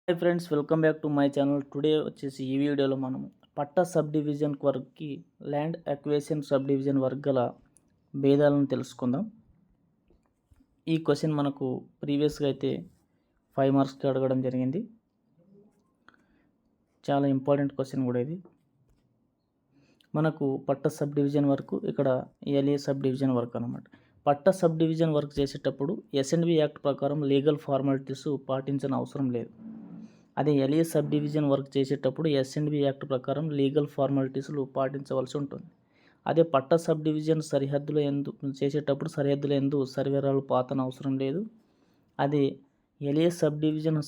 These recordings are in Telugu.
Hi friends, welcome back to my channel. Today వచ్చేసి ఈ వీడియోలో మనం పట్టా సబ్ డివిజన్ వర్క్కి ల్యాండ్ అక్వేషన్ సబ్ డివిజన్ వర్క్ గల భేదాలను తెలుసుకుందాం. ఈ క్వశ్చన్ మనకు ప్రీవియస్గా అయితే 5 మార్క్స్కి అడగడం జరిగింది. చాలా ఇంపార్టెంట్ క్వశ్చన్ కూడా ఇది. మనకు పట్టా సబ్ డివిజన్ వర్క్, ఇక్కడ ఎల్ఏ సబ్ డివిజన్ వర్క్ అనమాట. పట్టా సబ్ డివిజన్ వర్క్ చేసేటప్పుడు ఎస్ఎండ్బి యాక్ట్ ప్రకారం లీగల్ ఫార్మాలిటీస్ పాటించిన అవసరం లేదు. అదే ఎల్ఏ సబ్ డివిజన్ వర్క్ చేసేటప్పుడు ఎస్ఎండ్బి యాక్ట్ ప్రకారం లీగల్ ఫార్మాలిటీస్లు పాటించవలసి ఉంటుంది. అదే పట్టా సబ్ డివిజన్ చేసేటప్పుడు సరిహద్దుల ఎందు సర్వేరాలు పాతన అవసరం లేదు. అదే ఎల్ఏ సబ్ డివిజన్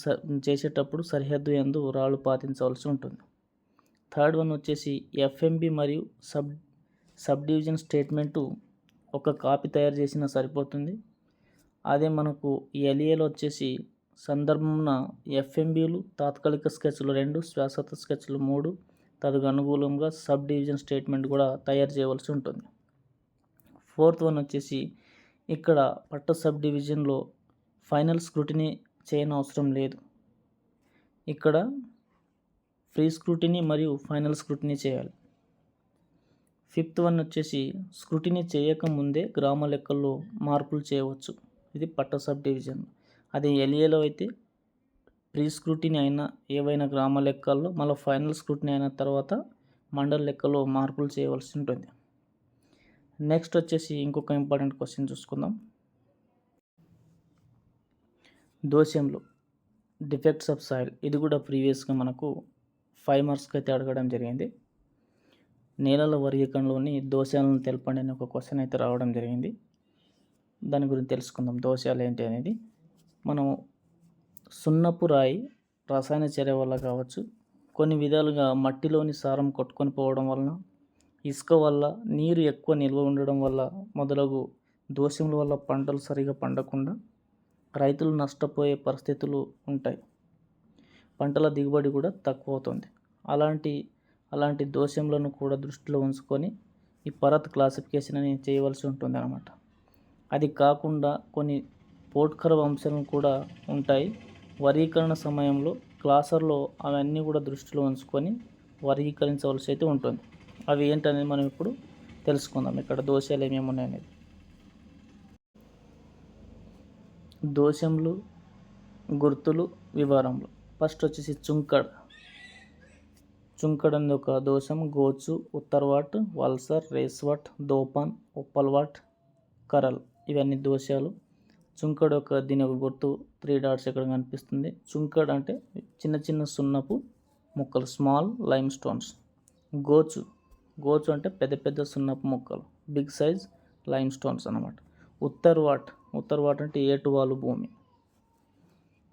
చేసేటప్పుడు సరిహద్దు ఎందు రాళ్ళు పాటించవలసి ఉంటుంది. థర్డ్ వన్ వచ్చేసి ఎఫ్ఎంబి మరియు సబ్ డివిజన్ స్టేట్మెంటు ఒక కాపీ తయారు చేసినా సరిపోతుంది. అదే మనకు ఎల్ఏలో వచ్చేసి సందర్భమున ఎఫ్ఎంబీలు తాత్కాలిక స్కెచ్లు 2, శాశ్వత స్కెచ్లు 3, తదుకు అనుకూలంగా సబ్ డివిజన్ స్టేట్మెంట్ కూడా తయారు చేయవలసి ఉంటుంది. ఫోర్త్ వన్ వచ్చేసి ఇక్కడ పట్ట సబ్ డివిజన్లో ఫైనల్ స్క్రూటినీ చేయనవసరం లేదు. ఇక్కడ ఫ్రీ స్క్రూటినీ మరియు ఫైనల్ స్క్రూటినీ చేయాలి. ఫిఫ్త్ వన్ వచ్చేసి స్క్రూటినీ చేయకముందే గ్రామ లెక్కల్లో మార్పులు చేయవచ్చు. ఇది పట్ట సబ్ డివిజన్. అదే ఎల్ఏలో అయితే ప్రీ స్క్రూటినీ అయిన ఏవైనా గ్రామ లెక్కల్లో మళ్ళీ ఫైనల్ స్క్రూటినీ అయిన తర్వాత మండల లెక్కలో మార్పులు చేయవలసి ఉంటుంది. నెక్స్ట్ వచ్చేసి ఇంకొక ఇంపార్టెంట్ క్వశ్చన్ చూసుకుందాం. దోషంలో డిఫెక్ట్స్ ఆఫ్ సాయిల్, ఇది కూడా ప్రీవియస్గా మనకు 5 మార్క్స్కి అయితే అడగడం జరిగింది. నేలల వర్గీకరణలోని దోషాలను తెలపండి అనే ఒక క్వశ్చన్ అయితే రావడం జరిగింది. దాని గురించి తెలుసుకుందాం. దోషాలు ఏంటి అనేది మనం సున్నపు రాయి రసాయన చర్య వల్ల కావచ్చు, కొన్ని విధాలుగా మట్టిలోని సారం కొట్టుకొని పోవడం వలన, ఇసుక వల్ల, నీరు ఎక్కువ నిల్వ ఉండడం వల్ల మొదలగు దోషముల వల్ల పంటలు సరిగా పండకుండా రైతులు నష్టపోయే పరిస్థితులు ఉంటాయి. పంటల దిగుబడి కూడా తక్కువ అవుతుంది. అలాంటి దోషములను కూడా దృష్టిలో ఉంచుకొని ఈ పరత్ క్లాసిఫికేషన్ అని చేయవలసి ఉంటుంది అన్నమాట. అది కాకుండా కొన్ని పోట్కర అంశాలను కూడా ఉంటాయి. వర్గీకరణ సమయంలో క్లాసర్లో అవన్నీ కూడా దృష్టిలో ఉంచుకొని వర్గీకరించవలసి అయితే ఉంటుంది. అవి ఏంటనేది మనం ఇప్పుడు తెలుసుకుందాం. ఇక్కడ దోషాలు ఏమేమి ఉన్నాయనేది. దోషములు, గుర్తులు, వివరములు. ఫస్ట్ వచ్చేసి చుంకడ్ అనేది ఒక దోషం. గోచు, ఉత్తర్వాట్, వల్సర్, రేస్వాట్, దోపాన్, ఉప్పల్వాట్, కరల్, ఇవన్నీ దోషాలు. చుంకడ్ దీని ఒక గుర్తు 3 డాట్స్ ఇక్కడ కనిపిస్తుంది. చుంకడ్ అంటే చిన్న చిన్న సున్నపు ముక్కలు, స్మాల్ లైమ్ స్టోన్స్. గోచు అంటే పెద్ద పెద్ద సున్నపు ముక్కలు, బిగ్ సైజ్ లైమ్ స్టోన్స్ అన్నమాట. ఉత్తర్వాట్ అంటే ఏటువాలు భూమి.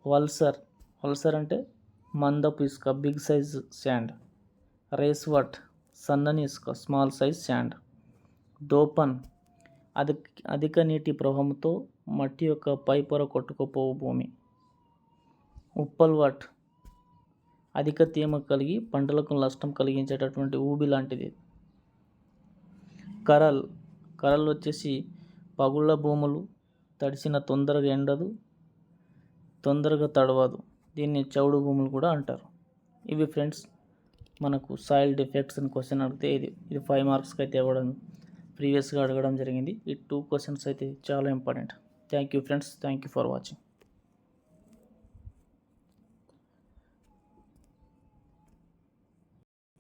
వల్సర్ అంటే మందపు ఇసుక, బిగ్ సైజ్ శాండ్. రేస్వాట్ సన్నని ఇసుక, స్మాల్ సైజ్ శాండ్. దోపన్ అధిక నీటి ప్రవాహంతో మట్టి యొక్క పై పొర కొట్టుకుపోవు భూమి. ఉప్పల్వాట్ అధిక తేమ కలిగి పంటలకు నష్టం కలిగించేటటువంటి ఊబి లాంటిది. కరల్ వచ్చేసి పగుళ్ళ భూములు, తడిసిన తొందరగా ఎండదు, తొందరగా తడవదు. దీన్ని చౌడు భూములు కూడా అంటారు. ఇవి ఫ్రెండ్స్ మనకు సాయిల్ డిఫెక్ట్స్ అని క్వశ్చన్ అడిగితే ఇది 5 మార్క్స్కి అయితే ప్రీవియస్గా అడగడం జరిగింది. ఈ 2 క్వశ్చన్స్ అయితే చాలా important. Thank you friends. Thank you for watching.